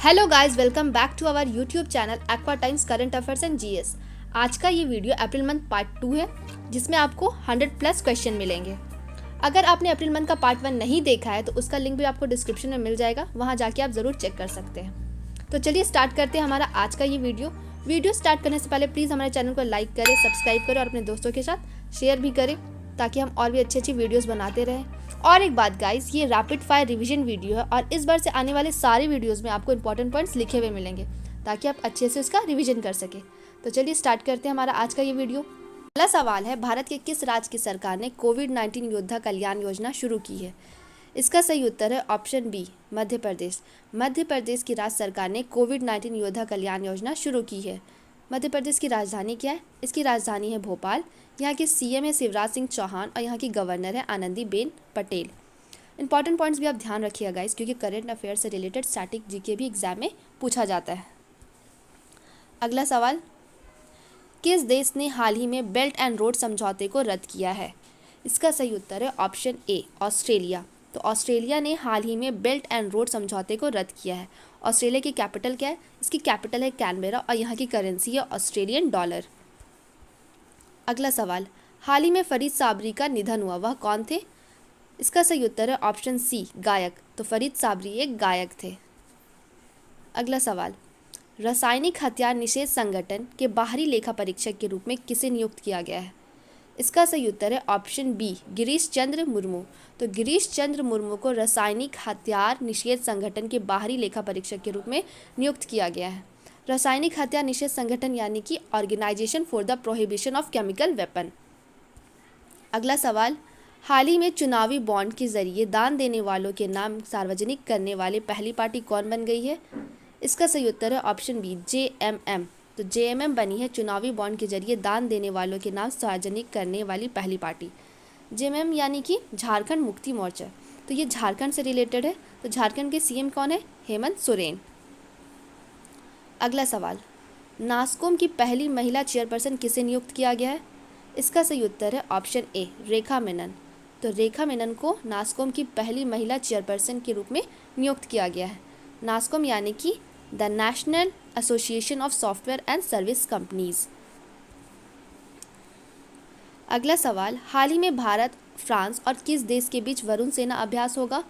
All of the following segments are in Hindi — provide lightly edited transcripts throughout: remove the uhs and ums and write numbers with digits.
Hello guys, welcome back to our YouTube channel Aqua Times current affairs and GS. आज का ये वीडियो अप्रैल मंथ पार्ट 2 है, जिसमें आपको 100+ क्वेश्चन मिलेंगे। अगर आपने अप्रैल मंथ का पार्ट 1 नहीं देखा है तो उसका लिंक भी आपको डिस्क्रिप्शन में मिल जाएगा, वहाँ जाके आप ज़रूर चेक कर सकते हैं। तो चलिए स्टार्ट करते हैं हमारा आज का ये वीडियो स्टार्ट करने से पहले प्लीज़ हमारे चैनल को लाइक करें, सब्सक्राइब करें और अपने दोस्तों के साथ शेयर भी करें, ताकि हम और भी अच्छी वीडियोज़ बनाते रहें। और एक बात गाइस, ये रैपिड फायर रिवीजन वीडियो है और इस बार से आने वाले सारे वीडियोस में आपको इंपॉर्टेंट पॉइंट्स लिखे हुए मिलेंगे, ताकि आप अच्छे से उसका रिवीजन कर सके। तो चलिए स्टार्ट करते हैं हमारा आज का ये वीडियो। पहला सवाल है, भारत के किस राज्य की सरकार ने कोविड-19 योद्धा कल्याण योजना शुरू की है? इसका सही उत्तर है ऑप्शन बी, मध्य प्रदेश। मध्य प्रदेश की राज्य सरकार ने कोविड-19 योद्धा कल्याण योजना शुरू की है। मध्य प्रदेश की राजधानी क्या है? इसकी राजधानी है भोपाल। यहाँ के सीएम है शिवराज सिंह चौहान और यहाँ की गवर्नर है आनंदीबेन पटेल। इंपॉर्टेंट पॉइंट्स भी आप ध्यान रखिएगा गाइस, क्योंकि करंट अफेयर से रिलेटेड स्टैटिक जीके भी एग्जाम में पूछा जाता है। अगला सवाल, किस देश ने हाल ही में बेल्ट एंड रोड समझौते को रद्द किया है? इसका सही उत्तर है ऑप्शन ए, ऑस्ट्रेलिया। तो ऑस्ट्रेलिया ने हाल ही में बेल्ट एंड रोड समझौते को रद्द किया है। ऑस्ट्रेलिया की कैपिटल क्या है? इसकी कैपिटल है कैनबेरा और यहाँ की करेंसी है ऑस्ट्रेलियन डॉलर। अगला सवाल, हाल ही में फरीद साबरी का निधन हुआ, वह कौन थे? इसका सही उत्तर है ऑप्शन सी, गायक। तो फरीद साबरी एक गायक थे। अगला सवाल, रासायनिक हथियार निषेध संगठन के बाहरी लेखा परीक्षक के रूप में किसे नियुक्त किया गया है? इसका सही उत्तर है ऑप्शन बी, गिरीश चंद्र मुर्मू। तो गिरीश चंद्र मुर्मू को रासायनिक हथियार निषेध संगठन के बाहरी लेखा परीक्षक के रूप में नियुक्त किया गया है। रासायनिक हथियार निषेध संगठन यानी कि organisation for the prohibition of chemical weapon. अगला सवाल, हाल ही में चुनावी बॉन्ड के जरिए दान देने वालों के नाम सार्वजनिक करने वाले पहली पार्टी कौन बन गई है? इसका सही उत्तर है ऑप्शन बी, जेएमएम। तो जेएमएम बनी है चुनावी बॉन्ड के जरिए दान देने वालों के नाम सार्वजनिक करने वाली पहली पार्टी। जेएमएम यानी कि झारखंड मुक्ति मोर्चा। तो ये झारखंड से रिलेटेड है। तो झारखंड के सीएम कौन है? हेमंत सोरेन। अगला सवाल, नास्कोम की पहली महिला चेयरपर्सन किसे नियुक्त किया गया है? इसका सही उत्तर है ऑप्शन ए, रेखा मेनन। तो रेखा मेनन को नास्कोम की पहली महिला चेयरपर्सन के रूप में नियुक्त किया गया है। नास्कोम यानी कि the national association of software and service companies. अगला सवाल, हाल ही में भारत, फ्रांस और किस देश के बीच वरुण सेना अभ्यास होगा?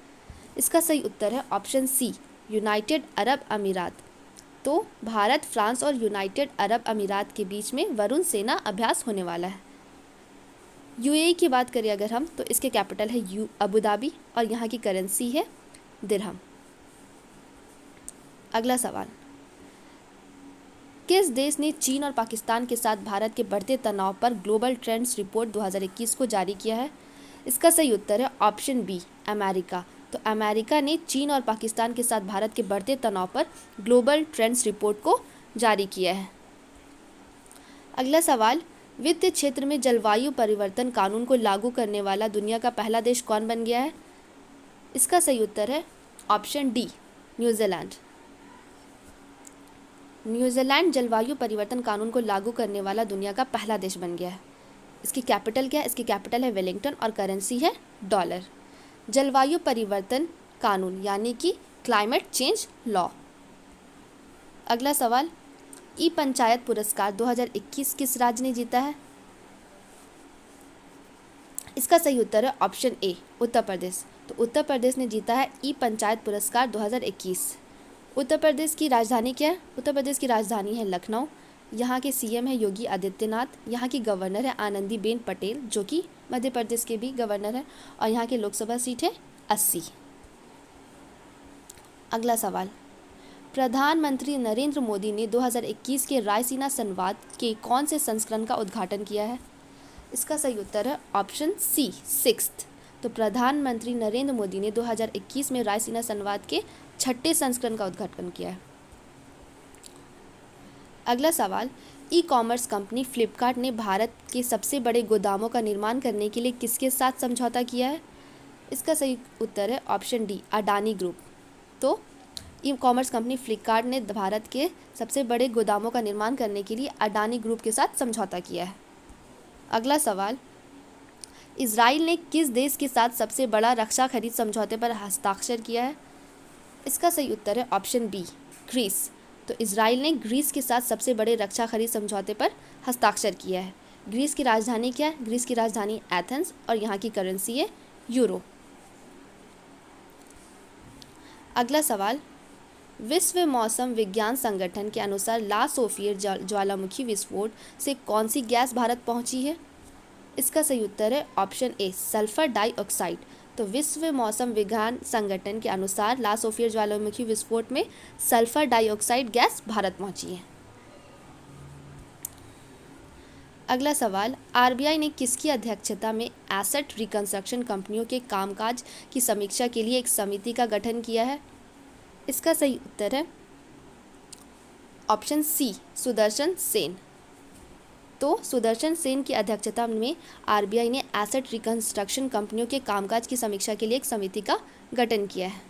इसका सही उत्तर है ऑप्शन सी, यूनाइटेड अरब अमीरात। तो भारत, फ्रांस और यूनाइटेड अरब अमीरात के बीच में वरुण सेना अभ्यास होने वाला है। यूएई की बात करें अगर हम, तो इसके कैपिटल है अबू धाबी और यहाँ की करेंसी है दिरहम। अगला सवाल, किस देश ने चीन और पाकिस्तान के साथ भारत के बढ़ते तनाव पर ग्लोबल ट्रेंड्स रिपोर्ट 2021 को जारी किया है? इसका सही उत्तर है ऑप्शन बी, अमेरिका। तो अमेरिका ने चीन और पाकिस्तान के साथ भारत के बढ़ते तनाव पर ग्लोबल ट्रेंड्स रिपोर्ट को जारी किया है। अगला सवाल, वित्त क्षेत्र में जलवायु परिवर्तन कानून को लागू करने वाला दुनिया का पहला देश कौन बन गया है? इसका सही उत्तर है ऑप्शन डी, न्यूजीलैंड। न्यूजीलैंड जलवायु परिवर्तन कानून को लागू करने वाला दुनिया का पहला देश बन गया है। इसकी कैपिटल क्या है? इसकी कैपिटल है वेलिंगटन और करेंसी है डॉलर। जलवायु परिवर्तन कानून यानी कि क्लाइमेट चेंज लॉ। अगला सवाल, ई पंचायत पुरस्कार 2021 किस राज्य ने जीता है? इसका सही उत्तर है ऑप्शन ए, उत्तर प्रदेश। तो उत्तर प्रदेश ने जीता है ई पंचायत पुरस्कार 2021। उत्तर प्रदेश की राजधानी क्या है? उत्तर प्रदेश की राजधानी है लखनऊ। यहाँ के सीएम है योगी आदित्यनाथ। यहाँ की गवर्नर है आनंदीबेन पटेल, जो कि मध्य प्रदेश के भी गवर्नर है, और यहाँ की लोकसभा सीट है 80। अगला सवाल, प्रधानमंत्री नरेंद्र मोदी ने 2021 के रायसीना संवाद के कौन से संस्करण का उद्घाटन किया है? इसका सही उत्तर है ऑप्शन सी, 6th। तो प्रधानमंत्री नरेंद्र मोदी ने 2021 में रायसीना संवाद के 6ठे संस्करण का उद्घाटन किया है। अगला सवाल, ई कॉमर्स कंपनी फ्लिपकार्ट ने भारत के सबसे बड़े गोदामों का निर्माण करने के लिए किसके साथ समझौता किया है? इसका सही उत्तर है ऑप्शन डी, अडानी ग्रुप। तो ई कॉमर्स कंपनी फ्लिपकार्ट ने भारत के सबसे बड़े गोदामों का निर्माण करने के लिए अडानी ग्रुप के साथ समझौता किया है। अगला सवाल, इजराइल ने किस देश के साथ सबसे बड़ा रक्षा खरीद समझौते पर हस्ताक्षर किया है? इसका सही उत्तर है ऑप्शन बी, ग्रीस। तो इजराइल ने ग्रीस के साथ सबसे बड़े रक्षा खरीद समझौते पर हस्ताक्षर किया है। ग्रीस की राजधानी क्या है? ग्रीस की राजधानी एथेंस और यहाँ की करेंसी है यूरो। अगला सवाल, विश्व मौसम विज्ञान संगठन के अनुसार ला सोफियर ज्वालामुखी विस्फोट से कौन सी गैस भारत पहुंची है? इसका सही उत्तर है ऑप्शन ए, सल्फर डाइऑक्साइड। तो विश्व मौसम विज्ञान संगठन के अनुसार ला सोफियर ज्वालामुखी विस्फोट में सल्फर डाइऑक्साइड गैस भारत पहुंची है। अगला सवाल, आरबीआई ने किसकी अध्यक्षता में एसेट रिकंस्ट्रक्शन कंपनियों के कामकाज की समीक्षा के लिए एक समिति का गठन किया है? इसका सही उत्तर है ऑप्शन सी, सुदर्शन सेन। तो सुदर्शन सेन की अध्यक्षता में आरबीआई ने एसेट रिकंस्ट्रक्शन कंपनियों के कामकाज की समीक्षा के लिए एक समिति का गठन किया है।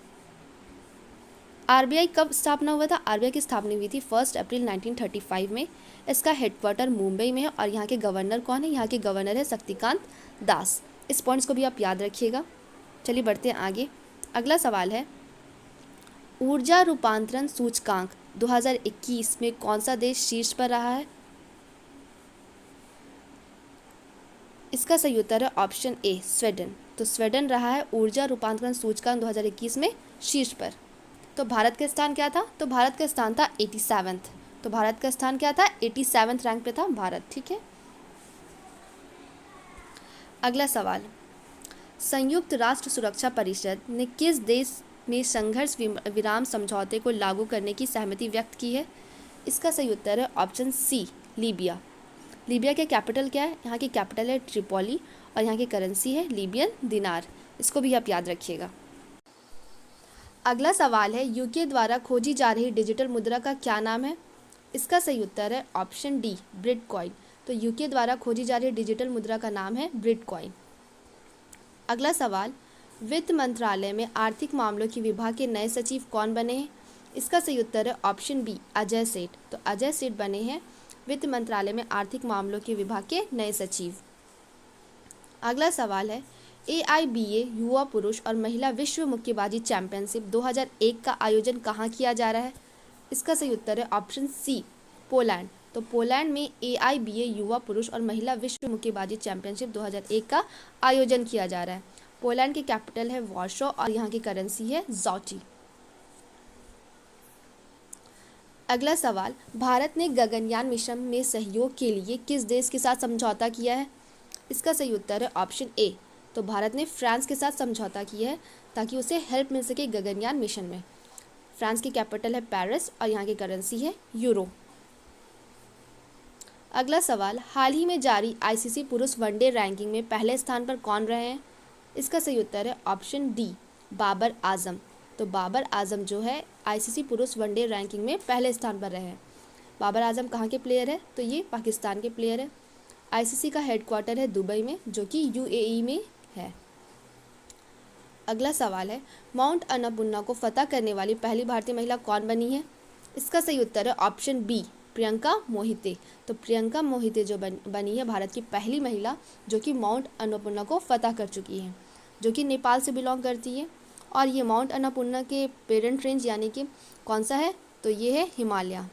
आरबीआई कब स्थापना हुआ था? आरबीआई की स्थापना हुई थी 1 अप्रैल 1935 में। इसका हेडक्वार्टर मुंबई में है और यहाँ के गवर्नर कौन है? यहाँ के गवर्नर है शक्तिकांत दास। इस पॉइंट्स को भी आप याद रखिएगा। चलिए बढ़ते हैं आगे। अगला सवाल है, ऊर्जा रूपांतरण सूचकांक 2021 में कौन सा देश शीर्ष पर रहा है? इसका सही उत्तर है ऑप्शन ए, स्वीडन। तो स्वीडन रहा है ऊर्जा रूपांतरण सूचकांक 2021 में शीर्ष पर। तो भारत का स्थान क्या था? तो भारत का स्थान था 87th। तो भारत का स्थान क्या था? 87th रैंक पे था भारत। ठीक है। अगला सवाल, संयुक्त राष्ट्र सुरक्षा परिषद ने किस देश में संघर्ष विराम समझौते को लागू करने की सहमति व्यक्त की है? इसका सही उत्तर है ऑप्शन सी, लीबिया। लीबिया के कैपिटल क्या है? यहाँ की कैपिटल है ट्रिपोली और यहाँ की करेंसी है लीबियन दिनार। इसको भी आप याद रखिएगा। अगला सवाल है, यूके द्वारा खोजी जा रही डिजिटल मुद्रा का क्या नाम है? इसका सही उत्तर है ऑप्शन डी, बिटकॉइन। तो यूके द्वारा खोजी जा रही डिजिटल मुद्रा का नाम है बिटकॉइन। अगला सवाल, वित्त मंत्रालय में आर्थिक मामलों के विभाग के नए सचिव कौन बने हैं? इसका सही उत्तर है ऑप्शन बी, अजय सेठ। तो अजय सेठ बने हैं वित्त मंत्रालय में आर्थिक मामलों के विभाग के नए सचिव। अगला सवाल है, AIBA युवा पुरुष और महिला विश्व मुक्केबाजी चैंपियनशिप 2001 का आयोजन कहाँ किया जा रहा है? इसका सही उत्तर है ऑप्शन सी, पोलैंड। तो पोलैंड में AIBA युवा पुरुष और महिला विश्व मुक्केबाजी चैंपियनशिप 2001 का आयोजन किया जा रहा है। पोलैंड की कैपिटल है वार्सो और यहाँ की करेंसी है ज़ॉटी। अगला सवाल, भारत ने गगनयान मिशन में सहयोग के लिए किस देश के साथ समझौता किया है? इसका सही उत्तर है ऑप्शन ए। तो भारत ने फ्रांस के साथ समझौता किया है ताकि उसे हेल्प मिल सके गगनयान मिशन में। फ्रांस की कैपिटल है पेरिस और यहाँ की करेंसी है यूरो। अगला सवाल, हाल ही में जारी ICC पुरुष वनडे रैंकिंग में पहले स्थान पर कौन रहे हैं? इसका सही उत्तर है ऑप्शन डी, बाबर आजम। तो बाबर आजम जो है ICC पुरुष वनडे रैंकिंग में पहले स्थान पर रहे हैं। बाबर आजम कहाँ के प्लेयर है? तो ये पाकिस्तान के प्लेयर है। ICC का हेडक्वार्टर है दुबई में, जो कि UAE में है। अगला सवाल है, माउंट अन्नपूर्णा को फतह करने वाली पहली भारतीय महिला कौन बनी है? इसका सही उत्तर है ऑप्शन बी, प्रियंका मोहिते। तो प्रियंका मोहिते जो बनी है भारत की पहली महिला जो कि माउंट अन्नपूर्णा को फतह कर चुकी है, जो कि नेपाल से बिलोंग करती है। और ये माउंट अन्नपूर्णा के पेरेंट रेंज यानी कि कौन सा है? तो ये है हिमालय।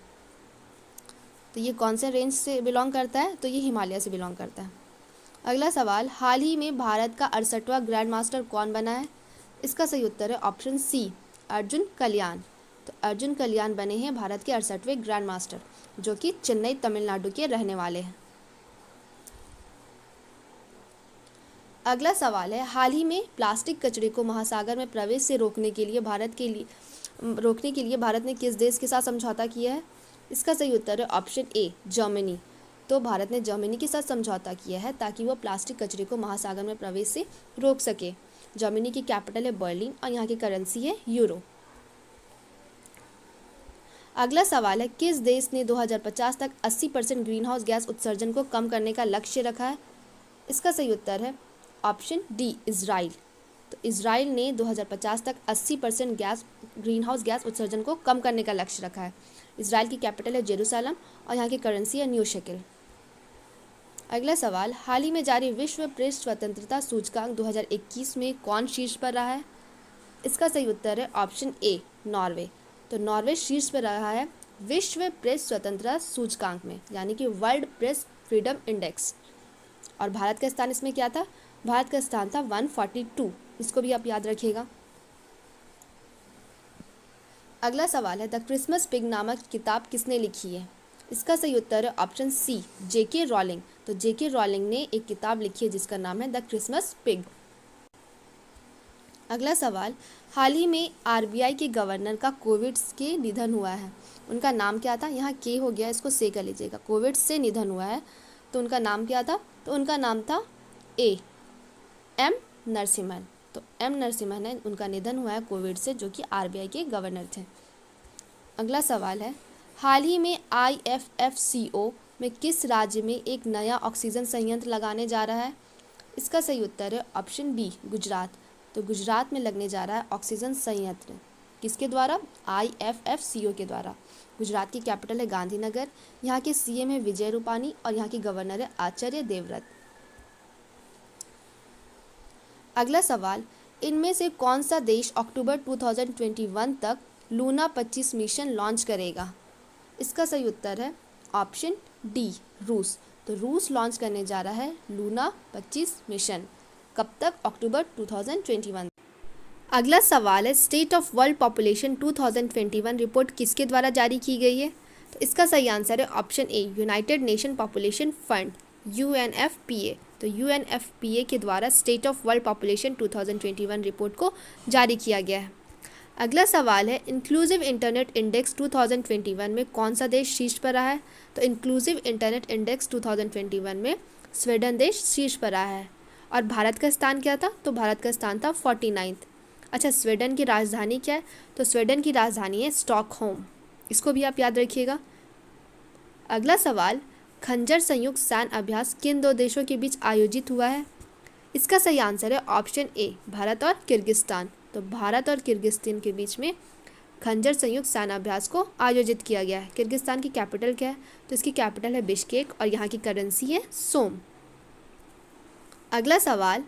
तो ये कौन से रेंज से बिलोंग करता है? तो ये हिमालय से बिलोंग करता है। अगला सवाल, हाल ही में भारत का 68वां ग्रैंड मास्टर कौन बना है? इसका सही उत्तर है ऑप्शन सी, अर्जुन कल्याण। तो अर्जुन कल्याण बने हैं भारत के 68वें ग्रैंड मास्टर, जो कि चेन्नई तमिलनाडु के रहने वाले हैं। अगला सवाल है, हाल ही में प्लास्टिक कचरे को महासागर में प्रवेश से रोकने के लिए भारत ने किस देश के साथ समझौता किया है? इसका सही उत्तर है ऑप्शन ए, जर्मनी। तो भारत ने जर्मनी के साथ समझौता किया है ताकि वह प्लास्टिक कचरे को महासागर में प्रवेश से रोक सके। जर्मनी की कैपिटल है बर्लिन और यहाँ की करेंसी है यूरो। अगला सवाल है, किस देश ने 2050 तक 80% ग्रीन हाउस गैस उत्सर्जन को कम करने का लक्ष्य रखा है? इसका सही उत्तर है ऑप्शन डी, इजराइल। तो इजराइल ने 2050 तक 80% ग्रीन हाउस गैस उत्सर्जन को कम करने का लक्ष्य रखा है। इजराइल की कैपिटल है जेरूसलम और यहाँ की करेंसी है न्यू शेकिल। अगला सवाल, हाल ही में जारी विश्व प्रेस स्वतंत्रता सूचकांक 2021 में कौन शीर्ष पर रहा है? इसका सही उत्तर है ऑप्शन ए, नॉर्वे। तो नॉर्वे शीर्ष पर रहा है विश्व प्रेस स्वतंत्रता सूचकांक में, यानी कि वर्ल्ड प्रेस फ्रीडम इंडेक्स। और भारत का स्थान इसमें क्या था? भारत का स्थान था 142। इसको भी आप याद रखिएगा। अगला सवाल है, द क्रिसमस पिग नामक किताब किसने लिखी है? इसका सही उत्तर है ऑप्शन सी, जेके रॉलिंग। तो जेके रॉलिंग ने एक किताब लिखी है जिसका नाम है द क्रिसमस पिग। अगला सवाल, हाल ही में आरबीआई के गवर्नर का कोविड के निधन हुआ है, उनका नाम क्या था? यहाँ के हो गया, इसको से कर लीजिएगा। कोविड से निधन हुआ है तो उनका नाम क्या था? तो उनका नाम था एम नरसिम्हन। तो एम नरसिम्हन है, उनका निधन हुआ है कोविड से, जो कि आरबीआई के गवर्नर थे। अगला सवाल है, हाल ही में आईएफएफसीओ में किस राज्य में एक नया ऑक्सीजन संयंत्र लगाने जा रहा है? इसका सही उत्तर है ऑप्शन बी, गुजरात। तो गुजरात में लगने जा रहा है ऑक्सीजन संयंत्र। किसके द्वारा? आईएफएफसीओ के द्वारा। गुजरात की कैपिटल है गांधीनगर। यहाँ के सीएम है विजय रूपानी और यहाँ की गवर्नर है आचार्य देवव्रत। अगला सवाल, इनमें से कौन सा देश अक्टूबर 2021 तक लूना 25 मिशन लॉन्च करेगा? इसका सही उत्तर है ऑप्शन डी, रूस। तो रूस लॉन्च करने जा रहा है लूना 25 मिशन। कब तक? अक्टूबर 2021। अगला सवाल है, state of world population 2021 report किसके द्वारा जारी की गई है? तो इसका सही आंसर है option A, United nation population fund, UNFPA। तो UNFPA के द्वारा state of world population 2021 report को जारी किया गया है। अगला सवाल है, इंक्लूसिव इंटरनेट इंडेक्स 2021 में कौन सा देश शीर्ष पर रहा है? तो इंक्लूसिव इंटरनेट इंडेक्स 2021 में स्वीडन देश शीर्ष पर रहा है। और भारत का स्थान क्या था? तो भारत का स्थान था 49th। अच्छा, स्वीडन की राजधानी क्या है? तो स्वीडन की राजधानी है स्टॉकहोम। इसको भी आप याद रखिएगा। अगला सवाल, खंजर संयुक्त सैन्य अभ्यास किन दो देशों के बीच आयोजित हुआ है? इसका सही आंसर है ऑप्शन ए, भारत और किर्गिस्तान। तो भारत और किर्गिस्तान के बीच में खंजर संयुक्त सैन्य अभ्यास को आयोजित किया गया है। किर्गिस्तान की कैपिटल क्या है? तो इसकी कैपिटल है बिश्केक और यहाँ की करेंसी है सोम। अगला सवाल,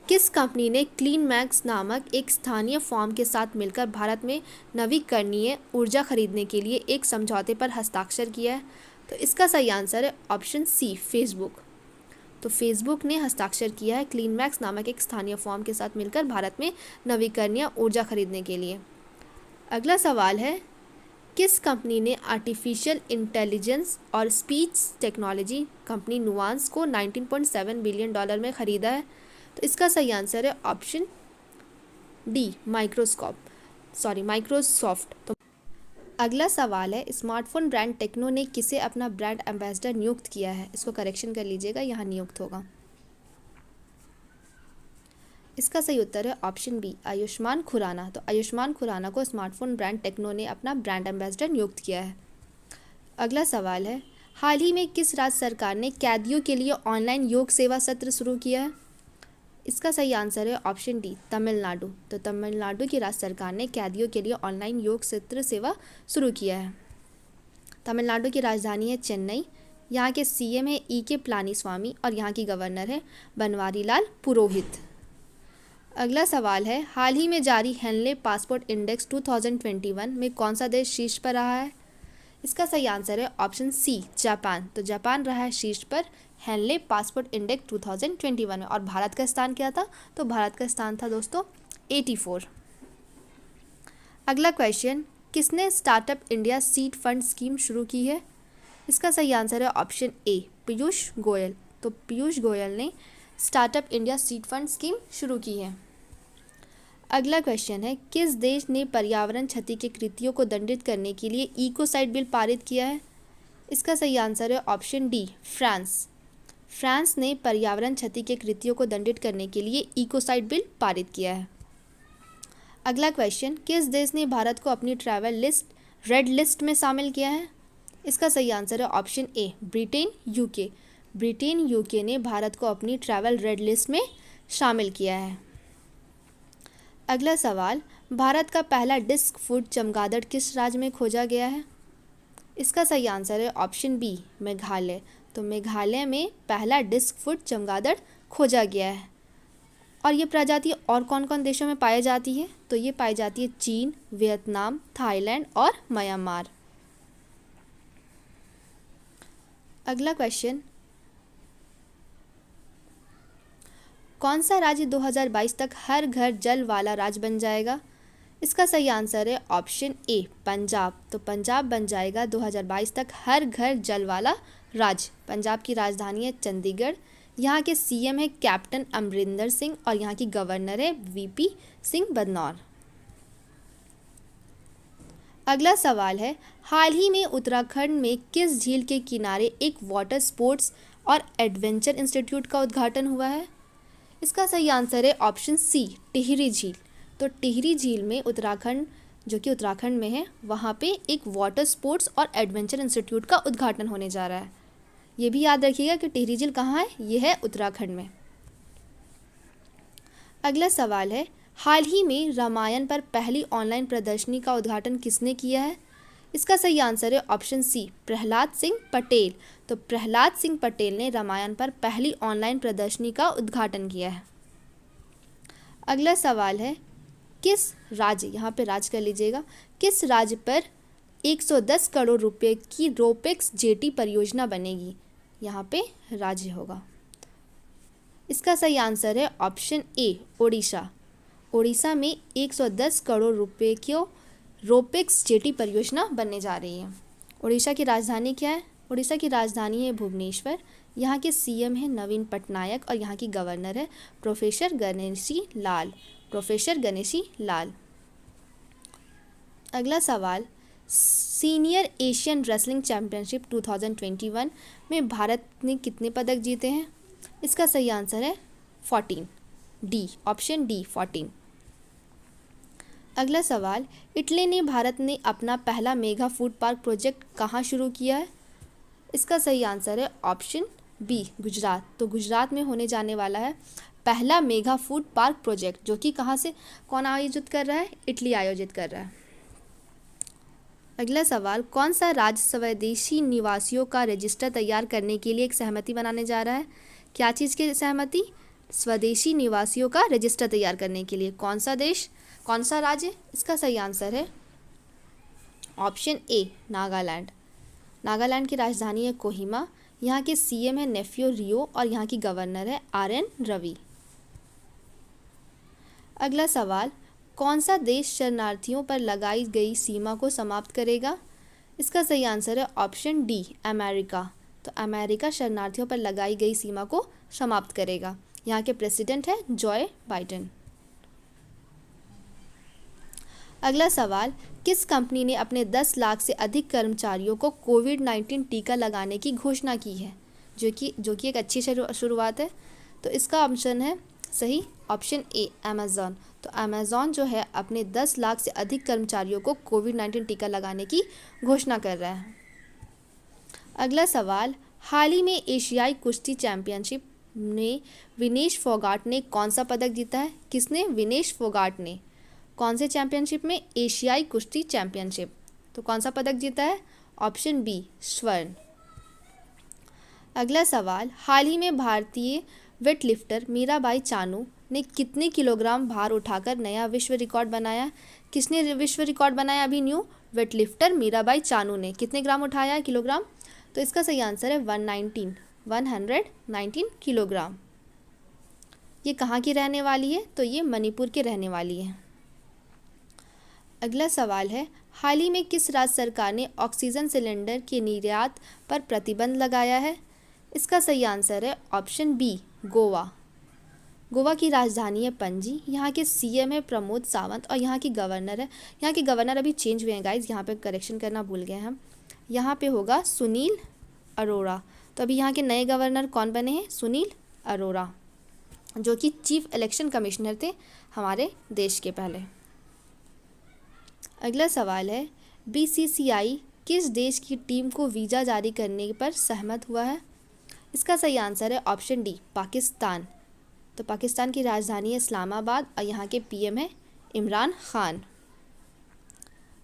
किस कंपनी ने क्लीन मैक्स नामक एक स्थानीय फर्म के साथ मिलकर भारत में नवीकरणीय ऊर्जा खरीदने के लिए एक समझौते पर हस्ताक्षर किया है? तो इसका सही आंसर है ऑप्शन सी, फेसबुक। तो फेसबुक ने हस्ताक्षर किया है क्लीन मैक्स नामक एक स्थानीय फर्म के साथ मिलकर भारत में नवीकरणीय ऊर्जा खरीदने के लिए। अगला सवाल है, किस कंपनी ने आर्टिफिशियल इंटेलिजेंस और स्पीच टेक्नोलॉजी कंपनी नुआंस को $19.7 बिलियन में ख़रीदा है? तो इसका सही आंसर है ऑप्शन डी, माइक्रोसॉफ्ट। तो अगला सवाल है, स्मार्टफोन ब्रांड टेक्नो ने किसे अपना ब्रांड एम्बेसडर नियुक्त किया है? इसको करेक्शन कर लीजिएगा, यहाँ नियुक्त होगा। इसका सही उत्तर है ऑप्शन बी, आयुष्मान खुराना। तो आयुष्मान खुराना को स्मार्टफोन ब्रांड टेक्नो ने अपना ब्रांड एम्बेसडर नियुक्त किया है। अगला सवाल है, हाल ही में किस राज्य सरकार ने कैदियों के लिए ऑनलाइन योग सेवा सत्र शुरू किया है? इसका सही आंसर है ऑप्शन डी, तमिलनाडु। तो तमिलनाडु की राज्य सरकार ने कैदियों के लिए ऑनलाइन योग सत्र सेवा शुरू किया है। तमिलनाडु की राजधानी है चेन्नई। यहाँ के सीएम है E.K. पलानीस्वामी और यहाँ की गवर्नर है बनवारीलाल पुरोहित। अगला सवाल है, हाल ही में जारी हेनले पासपोर्ट इंडेक्स 2021 में कौन सा देश शीर्ष पर रहा है? इसका सही आंसर है ऑप्शन सी, जापान। तो जापान रहा है शीर्ष पर हेनले पासपोर्ट इंडेक्स 2021 में। और भारत का स्थान क्या था? तो भारत का स्थान था दोस्तों 84। अगला क्वेश्चन, किसने startup India seed fund scheme शुरू की है? इसका सही आंसर है ऑप्शन ए, पीयूष गोयल। तो पीयूष गोयल ने startup India seed fund scheme शुरू की है। अगला क्वेश्चन है, किस देश ने पर्यावरण क्षति के कृत्यों को दंडित करने के लिए इकोसाइड बिल पारित किया है? इसका सही आंसर है ऑप्शन डी, फ्रांस। फ्रांस ने पर्यावरण क्षति के कृत्यों को दंडित करने के लिए इकोसाइड बिल पारित किया है। अगला क्वेश्चन, किस देश ने भारत को अपनी ट्रैवल लिस्ट रेड लिस्ट में शामिल किया है? इसका सही आंसर है option A, Britain UK. Britain UK ने भारत को अपनी ट्रैवल रेड लिस्ट में शामिल किया है। अगला सवाल, भारत का पहला डिस्क फूड चमगादड़ किस राज्य में खोजा गया है? इसका सही आंसर है ऑप्शन बी, मेघालय। तो मेघालय में पहला डिस्क फूड चमगादड़ खोजा गया है। और ये प्रजाति और कौन कौन देशों में पाई जाती है? तो ये पाई जाती है चीन, वियतनाम, थाईलैंड और म्यांमार। अगला क्वेश्चन, कौन सा राज्य 2022 तक हर घर जल वाला राज्य बन जाएगा? इसका सही आंसर है ऑप्शन ए पंजाब। तो पंजाब बन जाएगा 2022 तक हर घर जल वाला राज्य। पंजाब की राजधानी है चंडीगढ़। यहाँ के सीएम है कैप्टन अमरिंदर सिंह और यहाँ की गवर्नर है वीपी सिंह बदनौर। अगला सवाल है, हाल ही में उत्तराखंड में किस झील के किनारे एक वाटर स्पोर्ट्स और एडवेंचर इंस्टीट्यूट का उद्घाटन हुआ है? इसका सही आंसर है ऑप्शन सी टिहरी झील। तो टिहरी झील में उत्तराखंड, जो कि उत्तराखंड में है, वहाँ पे एक वाटर स्पोर्ट्स और एडवेंचर इंस्टीट्यूट का उद्घाटन होने जा रहा है। ये भी याद रखिएगा कि टिहरी झील कहाँ है, ये है उत्तराखंड में। अगला सवाल है, हाल ही में रामायण पर पहली ऑनलाइन प्रदर्शनी का उद्घाटन किसने किया है? इसका सही आंसर है ऑप्शन सी प्रहलाद सिंह पटेल। तो प्रहलाद सिंह पटेल ने रामायण पर पहली ऑनलाइन प्रदर्शनी का उद्घाटन किया है। अगला सवाल है, किस राज्य, यहाँ पे राज्य कर लीजिएगा, किस राज्य पर 110 करोड़ रुपए की रोपेक्स जेटी परियोजना बनेगी? यहाँ पे राज्य होगा। इसका सही आंसर है ऑप्शन ए ओडिशा। ओडिशा में 110 करोड़ रुपए की रोपेक्स जेटी परियोजना बनने जा रही है। ओडिशा की राजधानी क्या है? ओडिशा की राजधानी है भुवनेश्वर। यहाँ के सीएम है नवीन पटनायक और यहाँ की गवर्नर है प्रोफेसर गणेशी लाल। प्रोफेसर गणेशी लाल। अगला सवाल, सीनियर एशियन रेसलिंग चैंपियनशिप 2021 में भारत ने कितने पदक जीते हैं? इसका सही आंसर है 14, डी, ऑप्शन डी 14। अगला सवाल, इटली ने भारत ने अपना पहला मेगा फूड पार्क प्रोजेक्ट कहाँ शुरू किया है? इसका सही आंसर है ऑप्शन बी गुजरात। तो गुजरात में होने जाने वाला है पहला मेगा फूड पार्क प्रोजेक्ट, जो कि कहाँ से कौन आयोजित कर रहा है? इटली आयोजित कर रहा है। अगला सवाल, कौन सा राज्य स्वदेशी निवासियों का रजिस्टर तैयार करने के लिए एक सहमति बनाने जा रहा है? क्या चीज़ की सहमति? स्वदेशी निवासियों का रजिस्टर तैयार करने के लिए। कौन सा देश, कौन सा राज्य? इसका सही आंसर है ऑप्शन ए नागालैंड। नागालैंड की राजधानी है कोहिमा। यहाँ के सीएम है नेफ्यू रियो और यहाँ की गवर्नर है आरएन रवि। अगला सवाल, कौन सा देश शरणार्थियों पर लगाई गई सीमा को समाप्त करेगा? इसका सही आंसर है ऑप्शन डी अमेरिका। तो अमेरिका शरणार्थियों पर लगाई गई सीमा को समाप्त करेगा। यहाँ के प्रेसिडेंट है जॉय बाइडेन। अगला सवाल, किस कंपनी ने अपने 10 लाख से अधिक कर्मचारियों को कोविड-19 टीका लगाने की घोषणा की है? जो कि एक अच्छी शुरुआत है। तो इसका ऑप्शन है सही ऑप्शन ए अमेज़ॉन। तो अमेज़ॉन जो है अपने 10 लाख से अधिक कर्मचारियों को कोविड-19 टीका लगाने की घोषणा कर रहा है। अगला सवाल, हाल ही में एशियाई कुश्ती चैंपियनशिप में विनेश फोगाट ने कौन सा पदक जीता है? किसने? विनेश फोगाट ने। कौन से चैंपियनशिप में? एशियाई कुश्ती चैंपियनशिप। तो कौन सा पदक जीता है? ऑप्शन बी स्वर्ण। अगला सवाल, हाल ही में भारतीय वेटलिफ्टर मीराबाई चानू ने कितने किलोग्राम भार उठाकर नया विश्व रिकॉर्ड बनाया? किसने विश्व रिकॉर्ड बनाया? अभी न्यू वेटलिफ्टर मीराबाई चानू ने कितने ग्राम उठाया किलोग्राम? तो इसका सही आंसर है 119 किलोग्राम। ये कहाँ की रहने वाली है? तो ये मणिपुर के रहने वाली है। अगला सवाल है, हाल ही में किस राज्य सरकार ने ऑक्सीजन सिलेंडर के निर्यात पर प्रतिबंध लगाया है? इसका सही आंसर है ऑप्शन बी गोवा। गोवा की राजधानी है पणजी। यहाँ के सीएम है प्रमोद सावंत और यहाँ की गवर्नर है, यहाँ के गवर्नर अभी चेंज हुए हैं गाइज, यहाँ पे करेक्शन करना भूल गए हम। यहाँ पे होगा सुनील अरोड़ा। तो अभी यहाँ के नए गवर्नर कौन बने हैं? सुनील अरोड़ा, जो कि चीफ इलेक्शन कमिश्नर थे हमारे देश के पहले। अगला सवाल है, बीसीसीआई किस देश की टीम को वीज़ा जारी करने पर सहमत हुआ है? इसका सही आंसर है ऑप्शन डी पाकिस्तान। तो पाकिस्तान की राजधानी है इस्लामाबाद और यहाँ के पीएम है इमरान खान।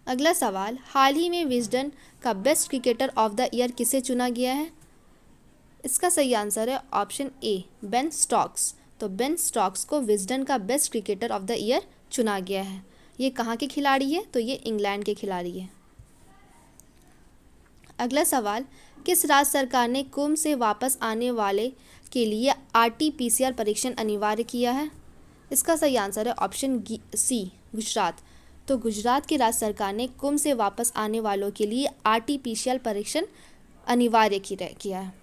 अगला सवाल, हाल ही में विजडन का best cricketer of the year किसे चुना गया है? इसका सही आंसर है ऑप्शन ए बेन स्टोक्स। तो बेन स्टोक्स को विजडन का best cricketer of the year चुना गया है। ये कहाँ के खिलाड़ी है? तो ये इंग्लैंड के खिलाड़ी है। अगला सवाल, किस राज्य सरकार ने कुंभ से वापस आने वाले के लिए RT-PCR परीक्षण अनिवार्य किया है? इसका सही आंसर है ऑप्शन सी, गुजरात। तो गुजरात की राज्य सरकार ने कुंभ से वापस आने वालों के लिए RT-PCR परीक्षण अनिवार्य किया है।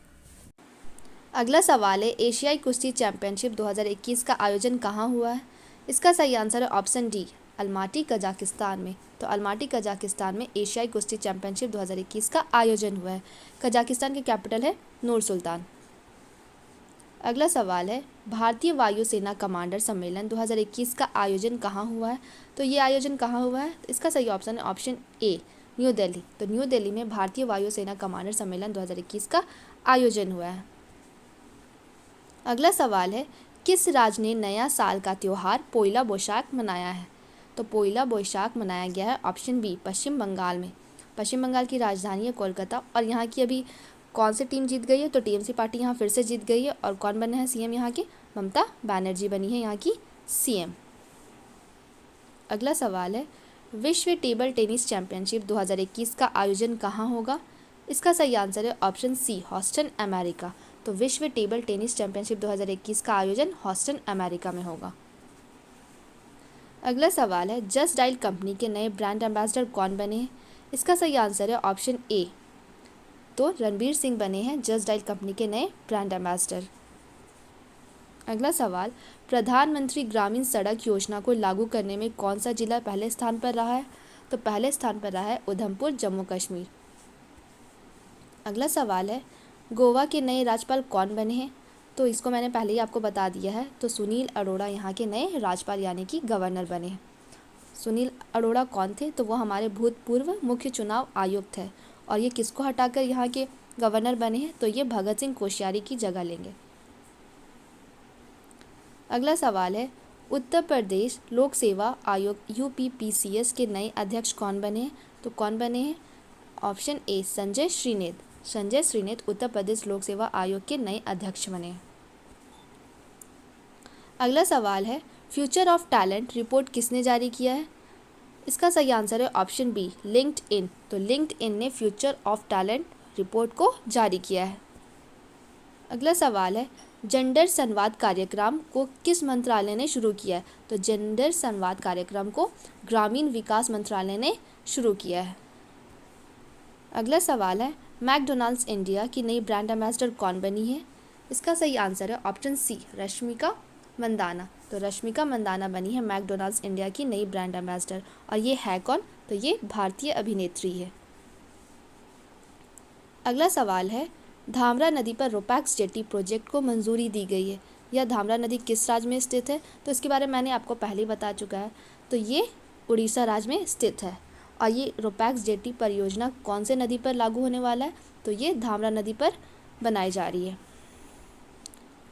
अगला सवाल है, एशियाई कुश्ती चैंपियनशिप 2021 का आयोजन कहाँ हुआ है? इसका सही आंसर है ऑप्शन डी, अलमाटी कजाकिस्तान में। तो अलमाटी कजाकिस्तान में एशियाई कुश्ती चैंपियनशिप 2021 का आयोजन हुआ है। कजाकिस्तान की कैपिटल है नूर सुल्तान। अगला सवाल है, भारतीय वायुसेना कमांडर सम्मेलन 2021 का आयोजन कहाँ हुआ है? तो ये आयोजन कहाँ हुआ है? इसका सही ऑप्शन है ऑप्शन ए, न्यू दिल्ली। तो न्यू दिल्ली में भारतीय वायुसेना कमांडर सम्मेलन 2021 का आयोजन हुआ है। अगला सवाल है, किस राज्य ने नया साल का त्यौहार पोइला बोईशाख मनाया है? तो पोइला बोईशाख मनाया गया है ऑप्शन बी, पश्चिम बंगाल में। पश्चिम बंगाल की राजधानी है कोलकाता। और यहाँ की अभी कौन सी टीम जीत गई है? तो TMC पार्टी यहाँ फिर से जीत गई है। और कौन बने हैं CM यहाँ की? ममता बनर्जी बनी है यहाँ की CM। अगला सवाल है, विश्व टेबल टेनिस चैंपियनशिप 2021 का आयोजन कहाँ होगा? इसका सही आंसर है ऑप्शन सी, ह्यूस्टन, अमेरिका। तो विश्व टेबल टेनिस चैंपियनशिप 2021 का आयोजन ह्यूस्टन, अमेरिका में होगा। अगला सवाल है, जस्ट डायल कंपनी के नए ब्रांड एम्बेसडर कौन बने हैं? इसका सही आंसर है ऑप्शन ए, तो रणबीर सिंह बने हैं जस्ट डायल कंपनी के नए ब्रांड एम्बेसडर। अगला सवाल, प्रधानमंत्री ग्रामीण सड़क योजना को लागू करने में कौन सा जिला पहले स्थान पर रहा है? तो पहले स्थान पर रहा है उधमपुर, जम्मू कश्मीर। अगला सवाल है, गोवा के नए राज्यपाल कौन बने हैं? तो इसको मैंने पहले ही आपको बता दिया है। तो सुनील अरोड़ा यहाँ के नए राज्यपाल यानी कि गवर्नर बने हैं। सुनील अरोड़ा कौन थे? तो वो हमारे भूतपूर्व मुख्य चुनाव आयुक्त है। और ये किसको हटाकर यहाँ के गवर्नर बने हैं? तो ये भगत सिंह कोश्यारी की जगह लेंगे। अगला सवाल है, उत्तर प्रदेश लोक सेवा आयोग UPPCS के नए अध्यक्ष कौन बने हैं? तो कौन बने हैं? Option A, Sanjay Shrinet. संजय श्रीनेत उत्तर प्रदेश लोक सेवा आयोग के नए अध्यक्ष बने। अगला सवाल है, फ्यूचर ऑफ टैलेंट रिपोर्ट किसने जारी किया है? इसका सही आंसर है ऑप्शन बी, लिंक्डइन। तो लिंक्डइन ने फ्यूचर ऑफ टैलेंट रिपोर्ट को जारी किया है। अगला सवाल है, जेंडर संवाद कार्यक्रम को किस मंत्रालय ने शुरू किया है? तो जेंडर संवाद कार्यक्रम को ग्रामीण विकास मंत्रालय ने शुरू किया है। अगला सवाल है, मैकडोनाल्ड्स इंडिया की नई ब्रांड एम्बेसडर कौन बनी है? इसका सही आंसर है ऑप्शन सी, रश्मिका मंदाना। तो रश्मिका मंदाना बनी है मैकडोनाल्ड्स इंडिया की नई ब्रांड एम्बेसडर। और ये है कौन? तो ये भारतीय अभिनेत्री है। अगला सवाल है, धामरा नदी पर रोपैक्स जेटी प्रोजेक्ट को मंजूरी दी गई है। यह धामरा नदी किस राज्य में स्थित है? तो इसके बारे में मैंने आपको पहले ही बता चुका है। तो ये उड़ीसा राज्य में स्थित है। और ये रोपैक्स जेटी परियोजना कौन से नदी पर लागू होने वाला है? तो ये धामरा नदी पर बनाई जा रही है।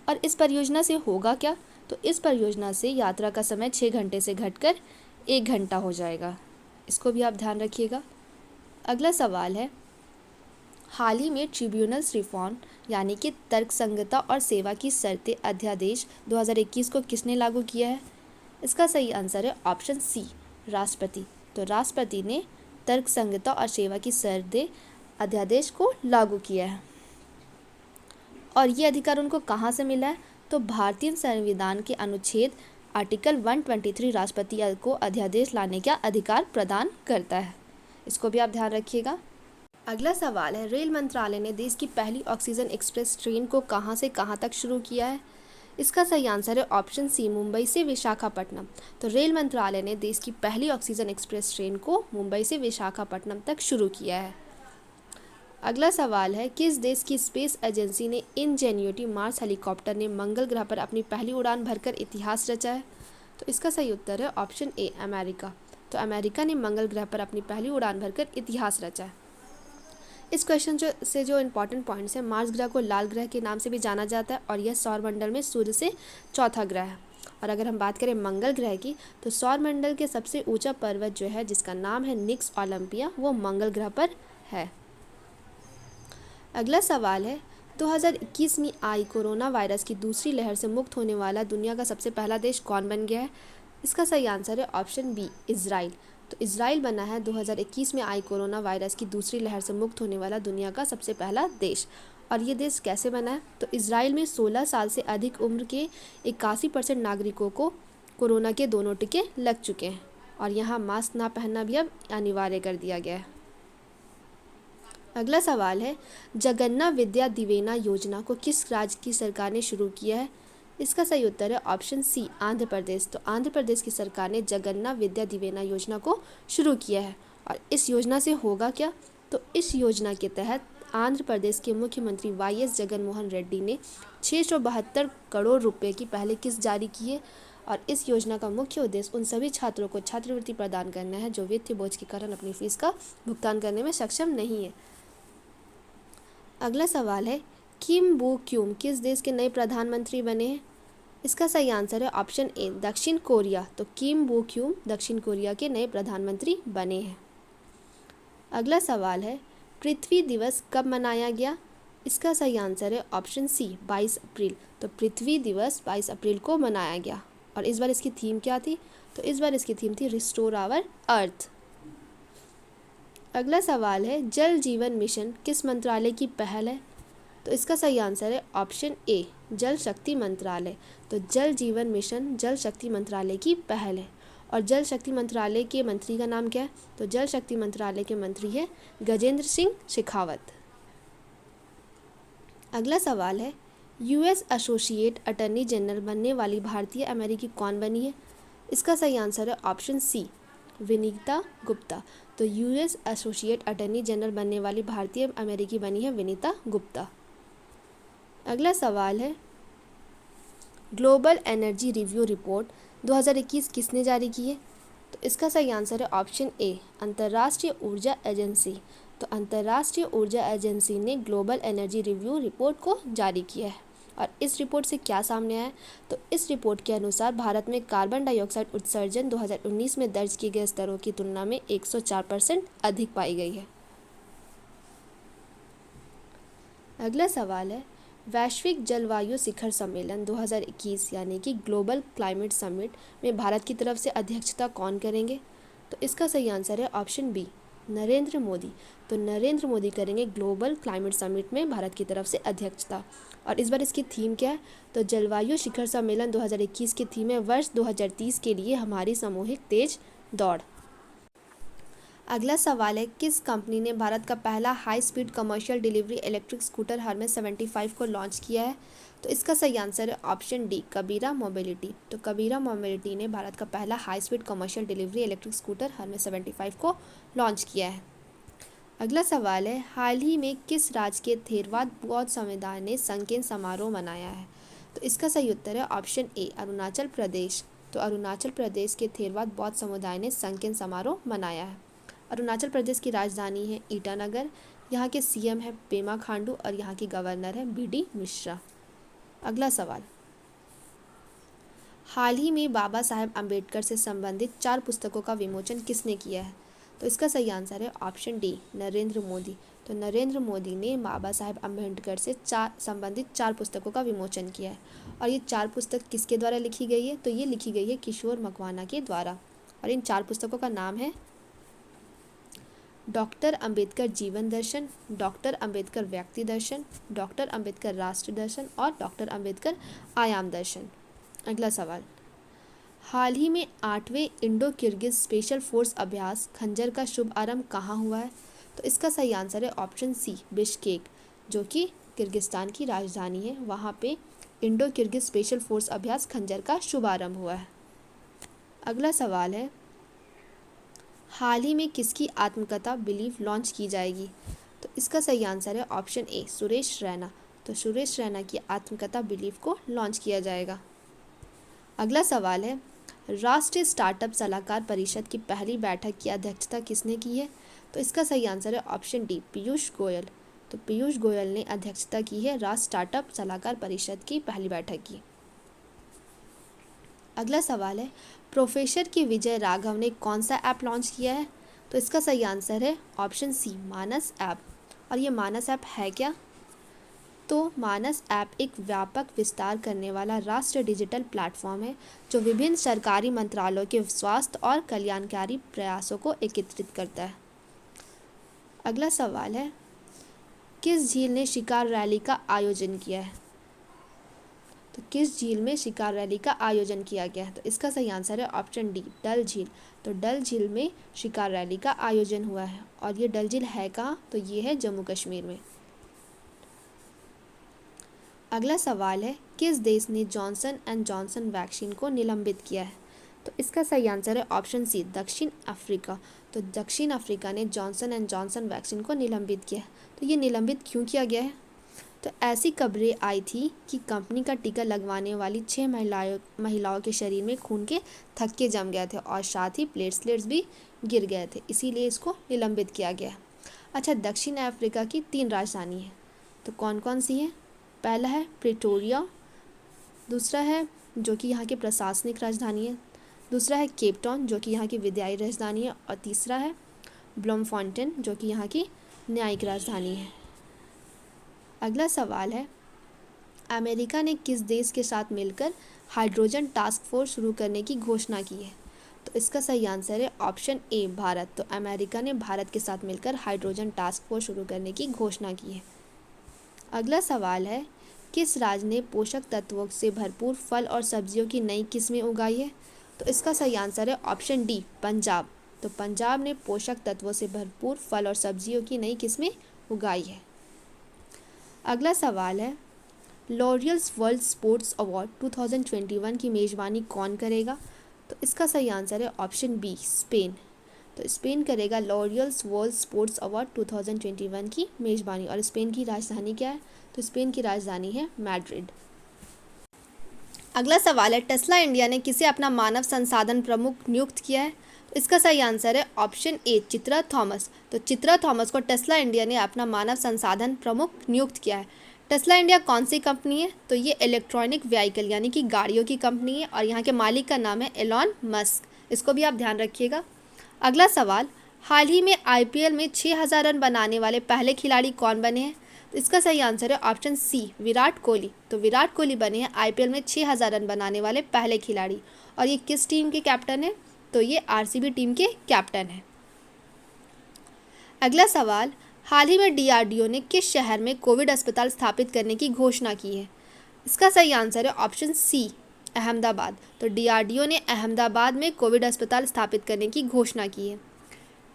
और इस परियोजना से होगा क्या? तो इस परियोजना से यात्रा का समय 6 घंटे से घटकर 1 घंटा हो जाएगा। इसको भी आप ध्यान रखिएगा। अगला सवाल है, हाल ही में ट्रिब्यूनल्स रिफॉर्म यानी कि तर्कसंगता और सेवा की शर्तें अध्यादेश 2021 को किसने लागू किया है? इसका सही आंसर है ऑप्शन सी, राष्ट्रपति। तो राष्ट्रपति ने तर्कसंगता और सेवा की शर्तें अध्यादेश को लागू किया है। और ये अधिकार उनको कहाँ से मिला है? तो भारतीय संविधान के अनुच्छेद आर्टिकल 123 राष्ट्रपति को अध्यादेश लाने का अधिकार प्रदान करता है। इसको भी आप ध्यान रखिएगा। अगला सवाल है, रेल मंत्रालय ने देश की पहली ऑक्सीजन एक्सप्रेस ट्रेन को कहाँ से कहाँ तक शुरू किया है? इसका सही आंसर है ऑप्शन सी, मुंबई से विशाखापट्टनम। तो रेल मंत्रालय ने देश की पहली ऑक्सीजन एक्सप्रेस ट्रेन को मुंबई से विशाखापट्टनम तक शुरू किया है। अगला सवाल है, किस देश की स्पेस एजेंसी ने इंजेन्युटी मार्स हेलीकॉप्टर ने मंगल ग्रह पर अपनी पहली उड़ान भरकर इतिहास रचा है? तो इसका सही उत्तर है ऑप्शन ए, अमेरिका। तो अमेरिका ने मंगल ग्रह पर अपनी पहली उड़ान भरकर इतिहास रचा है। इस क्वेश्चन से जो इम्पॉर्टेंट पॉइंट्स हैं, मार्स ग्रह को लाल ग्रह के नाम से भी जाना जाता है और यह सौरमंडल में सूर्य से चौथा ग्रह है। और अगर हम बात करें मंगल ग्रह की, तो सौरमंडल के सबसे ऊंचा पर्वत जो है, जिसका नाम है निक्स ओलंपिया, वो मंगल ग्रह पर है। अगला सवाल है, 2021 में आई कोरोना वायरस की दूसरी लहर से मुक्त होने वाला दुनिया का सबसे पहला देश कौन बन गया है? इसका सही आंसर है ऑप्शन बी, इजराइल। तो इजराइल बना है 2021 में आई कोरोना वायरस की दूसरी लहर से मुक्त होने वाला दुनिया का सबसे पहला देश। और ये देश कैसे बना है? तो इजराइल में 16 साल से अधिक उम्र के 81% नागरिकों को कोरोना के दोनों टीके लग चुके हैं और यहाँ मास्क ना पहनना भी अब अनिवार्य कर दिया गया है। अगला सवाल है, जगन्ना विद्या दिवेना योजना को किस राज्य की सरकार ने शुरू किया है? इसका सही उत्तर है ऑप्शन सी, आंध्र प्रदेश। तो आंध्र प्रदेश की सरकार ने जगन्ना विद्या दिवेना योजना को शुरू किया है। और इस योजना से होगा क्या? तो इस योजना के तहत आंध्र प्रदेश के मुख्यमंत्री वाईएस जगनमोहन रेड्डी ने 672 करोड़ रुपए की पहले किस्त जारी की है। और इस योजना का मुख्य उद्देश्य उन सभी छात्रों को छात्रवृत्ति प्रदान करना है जो वित्तीय बोझ के कारण अपनी फीस का भुगतान करने में सक्षम नहीं है। अगला सवाल है, किम बो क्यूम किस देश के नए प्रधानमंत्री बने हैं? इसका सही आंसर है ऑप्शन ए, दक्षिण कोरिया। तो किम बो क्यूम दक्षिण कोरिया के नए प्रधानमंत्री बने हैं। अगला सवाल है, पृथ्वी दिवस कब मनाया गया? इसका सही आंसर है ऑप्शन सी, 22 अप्रैल। तो पृथ्वी दिवस 22 अप्रैल को मनाया गया। और इस बार इसकी थीम क्या थी? तो इस बार इसकी थीम थी रिस्टोर आवर अर्थ। अगला सवाल है, जल जीवन मिशन किस मंत्रालय की पहल है? तो इसका सही आंसर है ऑप्शन ए, जल शक्ति मंत्रालय। तो जल जीवन मिशन जल शक्ति मंत्रालय की पहल है। और जल शक्ति मंत्रालय के मंत्री का नाम क्या है? तो जल शक्ति मंत्रालय के मंत्री है गजेंद्र सिंह शेखावत। अगला सवाल है, यूएस एसोसिएट अटॉर्नी जनरल बनने वाली भारतीय अमेरिकी कौन बनी है? इसका सही आंसर है ऑप्शन सी, विनीता गुप्ता। तो यूएस एसोसिएट अटॉर्नी जनरल बनने वाली भारतीय अमेरिकी बनी है विनीता गुप्ता। अगला सवाल है, ग्लोबल एनर्जी रिव्यू रिपोर्ट 2021 किसने जारी की है? तो इसका सही आंसर है ऑप्शन ए, अंतर्राष्ट्रीय ऊर्जा एजेंसी। तो अंतर्राष्ट्रीय ऊर्जा एजेंसी ने ग्लोबल एनर्जी रिव्यू रिपोर्ट को जारी किया है। और इस रिपोर्ट से क्या सामने आया है? तो इस रिपोर्ट के अनुसार भारत में कार्बन डाइऑक्साइड उत्सर्जन 2019 में दर्ज किए गए स्तरों की तुलना में 104% अधिक पाई गई है। अगला सवाल है, वैश्विक जलवायु शिखर सम्मेलन 2021 यानी कि ग्लोबल क्लाइमेट समिट में भारत की तरफ से अध्यक्षता कौन करेंगे? तो इसका सही आंसर है ऑप्शन बी, नरेंद्र मोदी। तो नरेंद्र मोदी करेंगे ग्लोबल क्लाइमेट समिट में भारत की तरफ से अध्यक्षता। और इस बार इसकी थीम क्या है? तो जलवायु शिखर सम्मेलन 2021 की थीम है वर्ष 2030 के लिए हमारी सामूहिक तेज दौड़। अगला सवाल है, किस कंपनी ने भारत का पहला high speed commercial delivery electric scooter Hermès 75 को लॉन्च किया है? तो इसका सही आंसर है ऑप्शन डी, कबीरा मोबिलिटी। तो कबीरा मोबिलिटी ने भारत का पहला high speed commercial delivery electric scooter Hermès 75 को लॉन्च किया है। अगला सवाल है, हाल ही में किस राज्य के थेरवाद बौद्ध समुदाय ने संकीर्ण समारोह मनाया है? तो इसका सही उत्तर है ऑप्शन ए, अरुणाचल प्रदेश। तो अरुणाचल प्रदेश के थेरवाद बौद्ध समुदाय ने संकीर्ण समारोह मनाया है। अरुणाचल प्रदेश की राजधानी है ईटानगर। यहाँ के सीएम है पेमा खांडू और यहाँ के गवर्नर है बीडी मिश्रा। अगला सवाल, हाल ही में बाबा साहेब अम्बेडकर से संबंधित 4 पुस्तकों का विमोचन किसने किया है? तो इसका सही आंसर है ऑप्शन डी, नरेंद्र मोदी। तो नरेंद्र मोदी ने बाबा साहेब अम्बेडकर से संबंधित 4 पुस्तकों का विमोचन किया है। और ये 4 पुस्तक किसके द्वारा लिखी गई है? तो ये लिखी गई है किशोर मकवाना के द्वारा। और इन 4 पुस्तकों का नाम है डॉक्टर अंबेडकर जीवन दर्शन, डॉक्टर अंबेडकर व्यक्ति दर्शन, डॉक्टर अंबेडकर राष्ट्र दर्शन और डॉक्टर अंबेडकर आयाम दर्शन। अगला सवाल, हाल ही में 8वें इंडो किर्गिज स्पेशल फोर्स अभ्यास खंजर का शुभारंभ कहाँ हुआ है? तो इसका सही आंसर है ऑप्शन सी, बिश्केक, जो कि किर्गिस्तान की राजधानी है। वहाँ पे इंडो किर्गिज स्पेशल फोर्स अभ्यास खंजर का शुभारंभ हुआ है। अगला सवाल है, हाल ही में किसकी आत्मकथा बिलीव लॉन्च की जाएगी? तो इसका सही आंसर है ऑप्शन ए, सुरेश रैना। तो सुरेश रैना की आत्मकथा बिलीव को लॉन्च किया जाएगा। अगला सवाल है, राष्ट्रीय स्टार्टअप सलाहकार परिषद की पहली बैठक की अध्यक्षता किसने की है? तो इसका सही आंसर है ऑप्शन डी, पीयूष गोयल। तो पीयूष गोयल ने अध्यक्षता की है राष्ट्रीय स्टार्टअप सलाहकार परिषद की पहली बैठक की। अगला सवाल है, प्रोफेसर के विजय राघव ने कौन सा ऐप लॉन्च किया है? तो इसका सही आंसर है ऑप्शन सी, मानस ऐप। और ये मानस ऐप है क्या? तो मानस ऐप एक व्यापक विस्तार करने वाला राष्ट्रीय डिजिटल प्लेटफॉर्म है जो विभिन्न सरकारी मंत्रालयों के स्वास्थ्य और कल्याणकारी प्रयासों को एकीकृत करता है। अगला सवाल है, किस झील ने शिकार रैली का आयोजन किया है? तो किस झील में शिकार रैली का आयोजन किया गया है? तो इसका सही आंसर है ऑप्शन डी, डल झील। तो डल झील में शिकार रैली का आयोजन हुआ है। और ये डल झील है कहाँ? तो ये है जम्मू कश्मीर में। अगला सवाल है, किस देश ने जॉनसन एंड जॉनसन वैक्सीन को निलंबित किया है? तो इसका सही आंसर है ऑप्शन सी, दक्षिण अफ्रीका। तो दक्षिण अफ्रीका ने जॉनसन एंड जॉनसन वैक्सीन को निलंबित किया है। तो ये निलंबित क्यों किया गया है? तो ऐसी खबरें आई थी कि कंपनी का टीका लगवाने वाली 6 महिलाओं के शरीर में खून के थक्के जम गए थे और साथ ही प्लेटलेट्स भी गिर गए थे, इसीलिए इसको निलंबित किया गया। अच्छा, दक्षिण अफ्रीका की 3 राजधानी है, तो कौन कौन सी है? पहला है प्रिटोरिया, दूसरा है जो कि यहाँ की प्रशासनिक राजधानी है, दूसरा है केप टाउन जो कि यहाँ की विधायी राजधानी है, और तीसरा है ब्लूमफॉन्टेन जो कि यहाँ की न्यायिक राजधानी है। अगला सवाल है, अमेरिका ने किस देश के साथ मिलकर हाइड्रोजन टास्क फोर्स शुरू करने की घोषणा की है? तो इसका सही आंसर है ऑप्शन ए, भारत। तो अमेरिका ने भारत के साथ मिलकर हाइड्रोजन टास्क फोर्स शुरू करने की घोषणा की है। अगला सवाल है, किस राज्य ने पोषक तत्वों से भरपूर फल और सब्जियों की नई किस्में उगाई है? तो इसका सही आंसर है ऑप्शन डी, पंजाब। तो पंजाब ने पोषक तत्वों से भरपूर फल और सब्जियों की नई किस्में उगाई है। अगला सवाल है, लॉरियल्स वर्ल्ड स्पोर्ट्स अवार्ड 2021 की मेज़बानी कौन करेगा? तो इसका सही आंसर है ऑप्शन बी, स्पेन। तो स्पेन करेगा लॉरियल्स वर्ल्ड स्पोर्ट्स अवार्ड 2021 की मेज़बानी। और स्पेन की राजधानी क्या है? तो स्पेन की राजधानी है मैड्रिड। अगला सवाल है, टेस्ला इंडिया ने किसे अपना मानव संसाधन प्रमुख नियुक्त किया है? तो इसका सही आंसर है ऑप्शन ए, चित्रा थॉमस। तो चित्रा थॉमस को टेस्ला इंडिया ने अपना मानव संसाधन प्रमुख नियुक्त किया है। टेस्ला इंडिया कौन सी कंपनी है? तो ये इलेक्ट्रॉनिक व्हीकल यानी कि गाड़ियों की कंपनी है और यहाँ के मालिक का नाम है एलॉन मस्क। इसको भी आप ध्यान रखिएगा। अगला सवाल, हाल ही में आईपीएल में 6000 रन बनाने वाले पहले खिलाड़ी कौन बने हैं? तो इसका सही आंसर है ऑप्शन सी, विराट कोहली। तो विराट कोहली बने हैं आईपीएल में 6000 रन बनाने वाले पहले खिलाड़ी। और ये किस टीम के कैप्टन है? तो ये आरसीबी टीम के कैप्टन है। अगला सवाल, हाल ही में डीआरडीओ ने किस शहर में कोविड अस्पताल स्थापित करने की घोषणा की है? इसका सही आंसर है ऑप्शन सी, अहमदाबाद। तो डीआरडीओ ने अहमदाबाद में कोविड अस्पताल स्थापित करने की घोषणा की है।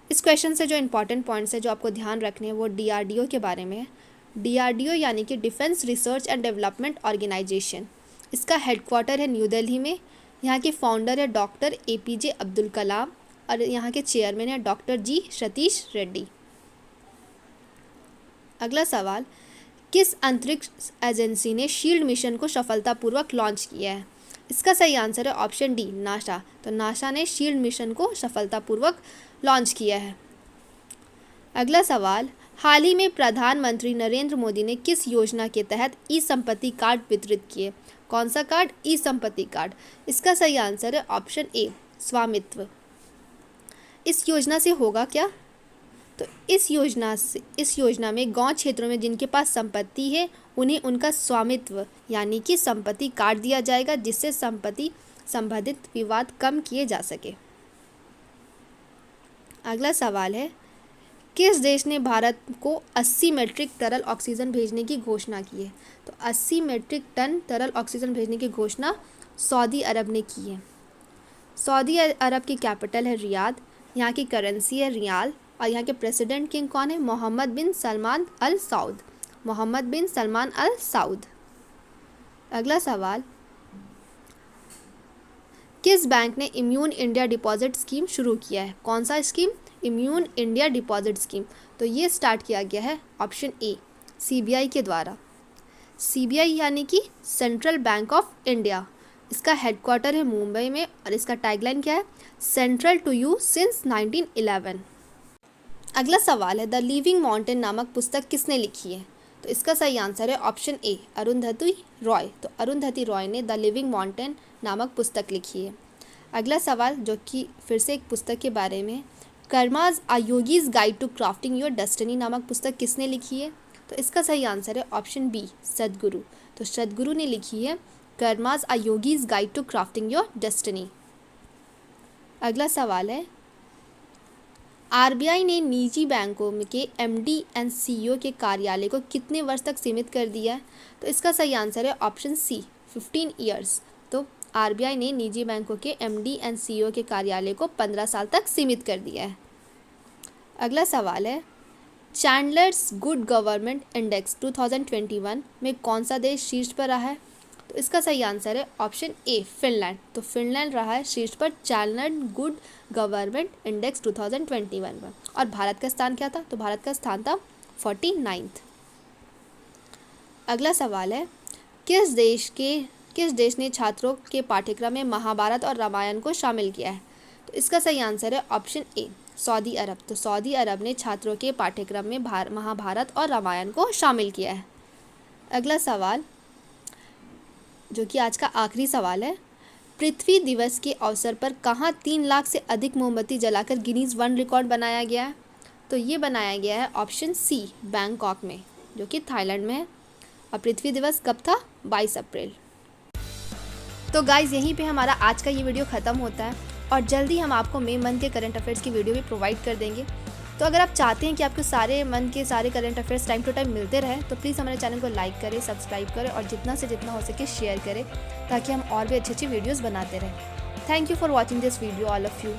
इस क्वेश्चन से जो इंपॉर्टेंट पॉइंट्स है जो आपको ध्यान रखने हैं वो डीआरडीओ के बारे में है। डीआरडीओ यानी कि defence research and development organisation, इसका हेडक्वार्टर है न्यू दिल्ली में। यहाँ के फाउंडर है डॉक्टर एपीजे अब्दुल कलाम और यहाँ के चेयरमैन है डॉक्टर जी सतीश रेड्डी। अगला सवाल, किस अंतरिक्ष एजेंसी ने शील्ड मिशन को सफलतापूर्वक लॉन्च किया है? इसका सही आंसर है ऑप्शन डी, नासा। तो नासा ने शील्ड मिशन को सफलतापूर्वक लॉन्च किया है। अगला सवाल, हाल ही में प्रधानमंत्री नरेंद्र मोदी ने किस योजना के तहत ई संपत्ति कार्ड वितरित किए? कौन सा कार्ड? ई संपत्ति कार्ड। इसका सही आंसर है ऑप्शन ए, स्वामित्व। इस योजना से होगा क्या? तो इस योजना में गांव क्षेत्रों में जिनके पास संपत्ति है उन्हें उनका स्वामित्व यानी कि संपत्ति कार्ड दिया जाएगा, जिससे संपत्ति संबंधित विवाद कम किए जा सके। अगला सवाल है, किस देश ने भारत को 80 मीट्रिक तरल ऑक्सीजन भेजने की घोषणा की है? तो 80 मीट्रिक टन तरल ऑक्सीजन भेजने की घोषणा सऊदी अरब ने की है। सऊदी अरब की कैपिटल है रियाद, यहाँ की करेंसी है रियाल और यहाँ के प्रेसिडेंट किंग कौन है? मोहम्मद बिन सलमान अल सऊद। मोहम्मद बिन सलमान अल सऊद। अगला सवाल, किस बैंक ने इम्यून इंडिया डिपॉजिट स्कीम शुरू किया है? कौन सा scheme? Immune India deposit scheme. तो ये स्टार्ट किया गया है ऑप्शन ए, सीबीआई के द्वारा। सीबीआई यानी कि सेंट्रल बैंक ऑफ इंडिया। इसका हेडक्वार्टर है मुंबई में और इसका टैगलाइन क्या है? Central to you since 1911। अगला सवाल है, द लिविंग माउंटेन नामक पुस्तक किसने लिखी है? तो इसका सही आंसर है ऑप्शन ए, अरुंधति रॉय। तो अरुंधति रॉय ने द लिविंग माउंटेन नामक पुस्तक लिखी है। अगला सवाल जो कि फिर से एक पुस्तक के बारे में, Karma's a yogis guide to crafting your destiny नामक पुस्तक किसने लिखी है? तो इसका सही आंसर है ऑप्शन बी, सद्गुरु। तो सद्गुरु ने लिखी है karma's a yogis guide to crafting your destiny. अगला सवाल है, आरबीआई ने निजी बैंकों के एमडी एंड सीईओ के कार्यालय को कितने वर्ष तक सीमित कर दिया है? तो इसका सही आंसर है ऑप्शन सी, 15 ईयर्स। तो आरबीआई ने निजी बैंकों के एमडी एंड सीईओ के कार्यालय को 15 साल तक सीमित कर दिया है। अगला सवाल है, चैंडलर्स गुड गवर्नमेंट इंडेक्स 2021 में कौन सा देश शीर्ष पर रहा है? तो इसका सही आंसर है ऑप्शन ए, फिनलैंड। तो फिनलैंड रहा है शीर्ष पर चैंडलर गुड गवर्नमेंट इंडेक्स 2021 में। और भारत का स्थान क्या था? तो भारत का स्थान था 49th। अगला सवाल है, किस देश ने छात्रों के पाठ्यक्रम में महाभारत और रामायण को शामिल किया है? तो इसका सही आंसर है ऑप्शन ए, सऊदी अरब। तो सऊदी अरब ने छात्रों के पाठ्यक्रम में महाभारत और रामायण को शामिल किया है। अगला सवाल, जो कि आज का आखिरी सवाल है, पृथ्वी दिवस के अवसर पर कहाँ 3 लाख से अधिक मोमबत्ती जलाकर गिनीज वर्ल्ड रिकॉर्ड बनाया गया है? तो ये बनाया गया है ऑप्शन सी, बैंकॉक में, जो कि थाईलैंड में है। और पृथ्वी दिवस कब था? 22 अप्रैल। तो गाइज़, यहीं पे हमारा आज का ये वीडियो ख़त्म होता है और जल्दी हम आपको मई मंथ के करंट अफेयर्स की वीडियो भी प्रोवाइड कर देंगे। तो अगर आप चाहते हैं कि आपको सारे मंथ के सारे current affairs time to time मिलते रहें तो प्लीज़ हमारे चैनल को लाइक करें, सब्सक्राइब करें और जितना से जितना हो सके शेयर करें, ताकि हम और भी अच्छी अच्छी वीडियोज़ बनाते रहें। Thank you for watching this video all of you.